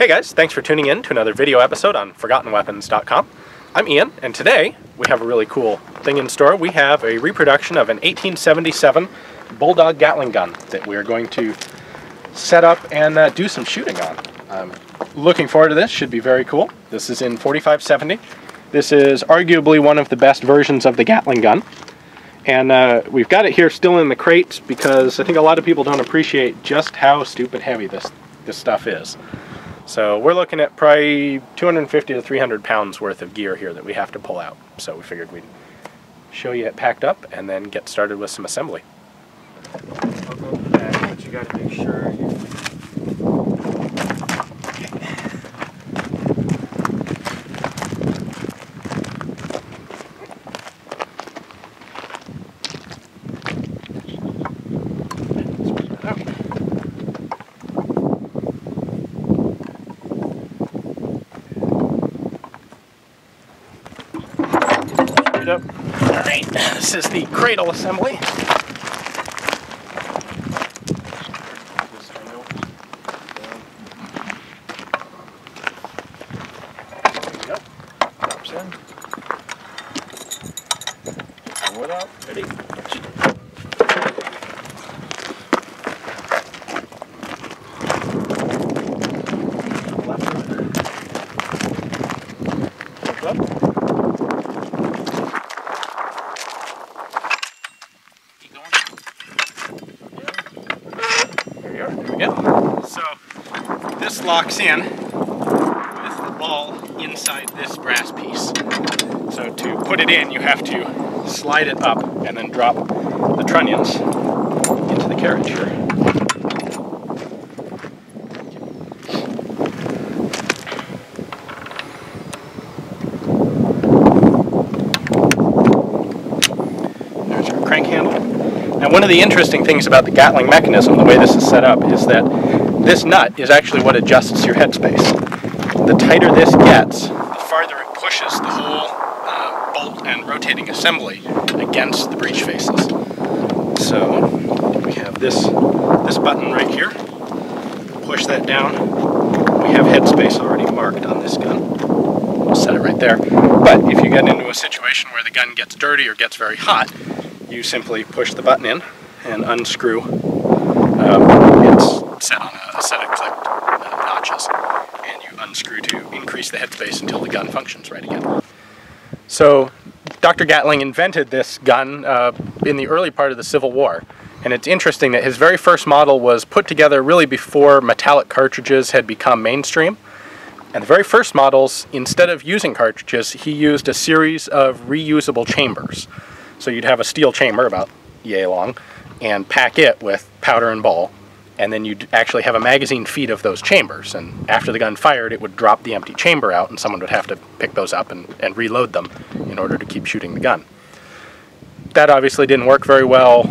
Hey guys, thanks for tuning in to another video episode on ForgottenWeapons.com. I'm Ian, and today we have a really cool thing in store. We have a reproduction of an 1877 Bulldog Gatling gun that we're going to set up and do some shooting on. I'm looking forward to this. Should be very cool. This is in 4570. This is arguably one of the best versions of the Gatling gun. And we've got it here still in the crates because I think a lot of people don't appreciate just how stupid heavy this stuff is. So we're looking at probably 250 to 300 pounds worth of gear here that we have to pull out. So we figured we'd show you it packed up and then get started with some assembly. I'll go back, but you got to make sure you... Up. Alright, this is the cradle assembly. There you go. Drops in. Pull it out. Ready? So this locks in with the ball inside this brass piece. So to put it in, you have to slide it up and then drop the trunnions into the carriage here. There's our crank handle. Now, one of the interesting things about the Gatling mechanism, the way this is set up, is that this nut is actually what adjusts your headspace. The tighter this gets, the farther it pushes the whole bolt and rotating assembly against the breech faces. So we have this button right here. Push that down. We have headspace already marked on this gun. We'll set it right there. But if you get into a situation where the gun gets dirty or gets very hot, you simply push the button in and unscrew. It's set on a set of clipped notches, and you unscrew to increase the headspace until the gun functions right again. So Dr. Gatling invented this gun in the early part of the Civil War, and it's interesting that his very first model was put together really before metallic cartridges had become mainstream. And the very first models, instead of using cartridges, he used a series of reusable chambers. So you'd have a steel chamber about yay long and pack it with powder and ball, and then you'd actually have a magazine feed of those chambers, and after the gun fired it would drop the empty chamber out and someone would have to pick those up and reload them in order to keep shooting the gun. That obviously didn't work very well,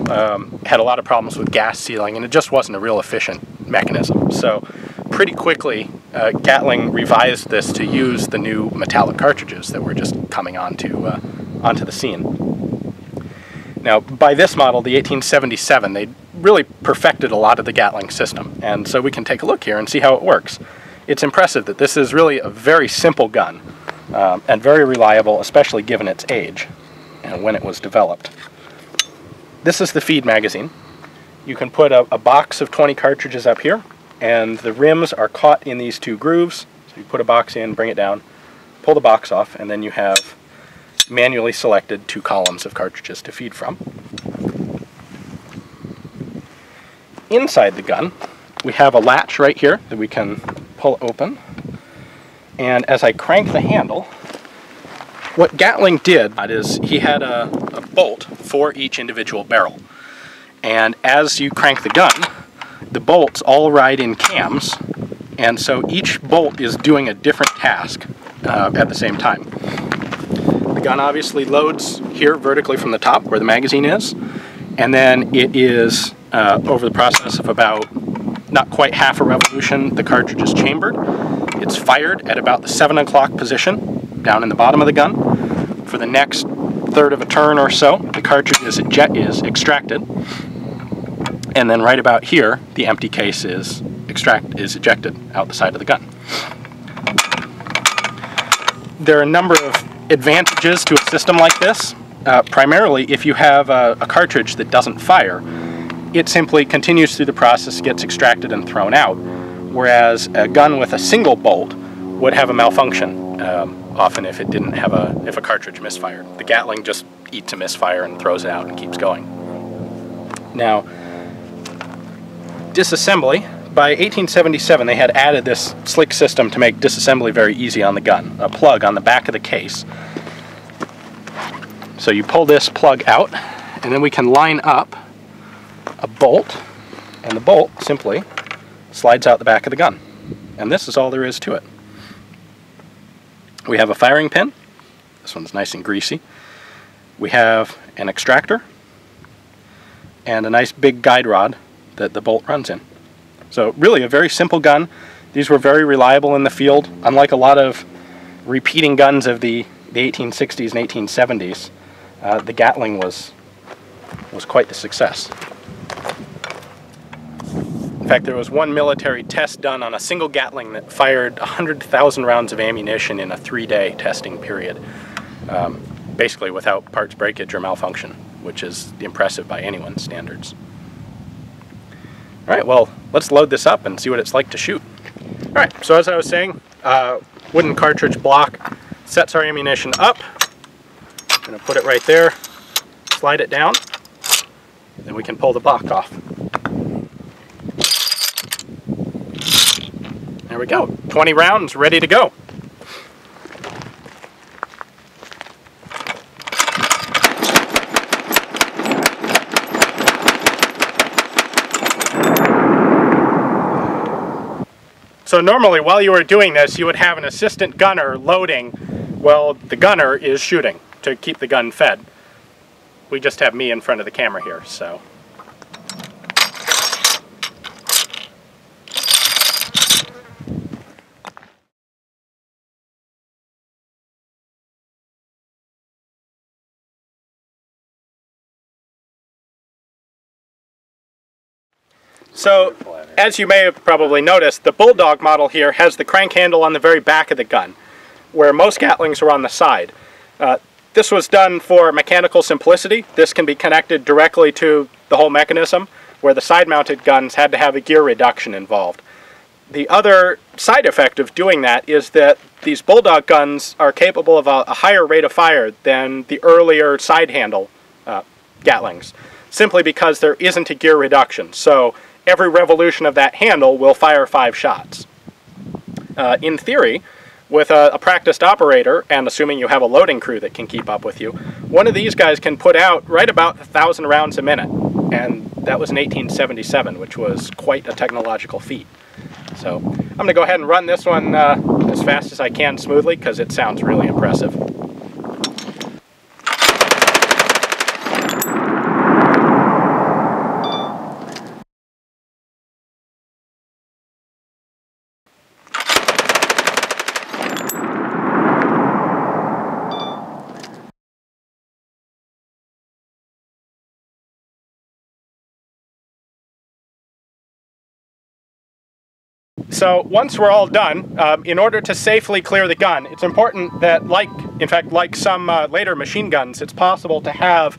had a lot of problems with gas sealing, and it just wasn't a real efficient mechanism. So pretty quickly Gatling revised this to use the new metallic cartridges that were just coming onto the scene. Now, by this model, the 1877, they really perfected a lot of the Gatling system, and so we can take a look here and see how it works. It's impressive that this is really a very simple gun, and very reliable, especially given its age and when it was developed. This is the feed magazine. You can put a box of 20 cartridges up here, and the rims are caught in these two grooves. So you put a box in, bring it down, pull the box off, and then you have manually selected 2 columns of cartridges to feed from. Inside the gun, we have a latch right here that we can pull open. And as I crank the handle, what Gatling did is he had a bolt for each individual barrel. And as you crank the gun, the bolts all ride in cams, and so each bolt is doing a different task at the same time. The gun obviously loads here vertically from the top where the magazine is, and then it is, over the process of about not quite half a revolution, the cartridge is chambered. It's fired at about the 7 o'clock position down in the bottom of the gun. For the next third of a turn or so, the cartridge is extracted, and then right about here, the empty case is ejected out the side of the gun. There are a number of advantages to a system like this. Primarily, if you have a cartridge that doesn't fire, it simply continues through the process, gets extracted and thrown out, whereas a gun with a single bolt would have a malfunction, often if it didn't have if a cartridge misfired. The Gatling just eats a misfire and throws it out and keeps going. Now, disassembly, by 1877 they had added this slick system to make disassembly very easy on the gun, a plug on the back of the case. So you pull this plug out, and then we can line up a bolt, and the bolt simply slides out the back of the gun. And this is all there is to it. We have a firing pin. This one's nice and greasy. We have an extractor and a nice big guide rod that the bolt runs in. So really a very simple gun. These were very reliable in the field. Unlike a lot of repeating guns of the 1860s and 1870s, the Gatling was quite the success. In fact, there was one military test done on a single Gatling that fired 100,000 rounds of ammunition in a 3-day testing period, basically without parts breakage or malfunction, which is impressive by anyone's standards. All right, well, let's load this up and see what it's like to shoot. All right, so as I was saying, wooden cartridge block sets our ammunition up. I'm going to put it right there, slide it down, then we can pull the block off. There we go, 20 rounds ready to go. So normally while you were doing this, you would have an assistant gunner loading while the gunner is shooting to keep the gun fed. We just have me in front of the camera here, so. So, as you may have probably noticed, the Bulldog model here has the crank handle on the very back of the gun, where most Gatlings are on the side. This was done for mechanical simplicity. This can be connected directly to the whole mechanism, where the side-mounted guns had to have a gear reduction involved. The other side effect of doing that is that these Bulldog guns are capable of a higher rate of fire than the earlier side handle Gatlings, simply because there isn't a gear reduction. So every revolution of that handle will fire 5 shots. In theory, with a practiced operator, and assuming you have a loading crew that can keep up with you, one of these guys can put out right about 1,000 rounds a minute. And that was in 1877, which was quite a technological feat. So I'm going to go ahead and run this one as fast as I can smoothly, because it sounds really impressive. So once we're all done, in order to safely clear the gun, it's important that, like some later machine guns, it's possible to have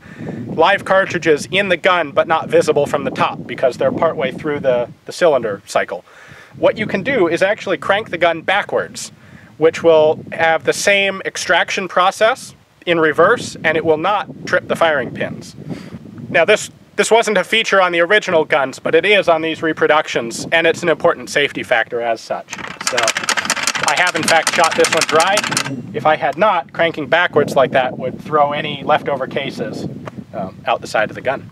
live cartridges in the gun but not visible from the top because they're partway through the cylinder cycle. What you can do is actually crank the gun backwards, which will have the same extraction process in reverse, and it will not trip the firing pins. Now this wasn't a feature on the original guns, but it is on these reproductions, and it's an important safety factor as such. So I have in fact shot this one dry. If I had not, cranking backwards like that would throw any leftover cases out the side of the gun.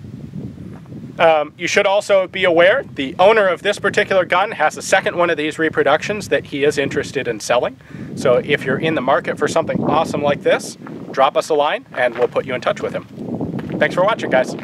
You should also be aware the owner of this particular gun has a second one of these reproductions that he is interested in selling. So if you're in the market for something awesome like this, drop us a line and we'll put you in touch with him. Thanks for watching, guys.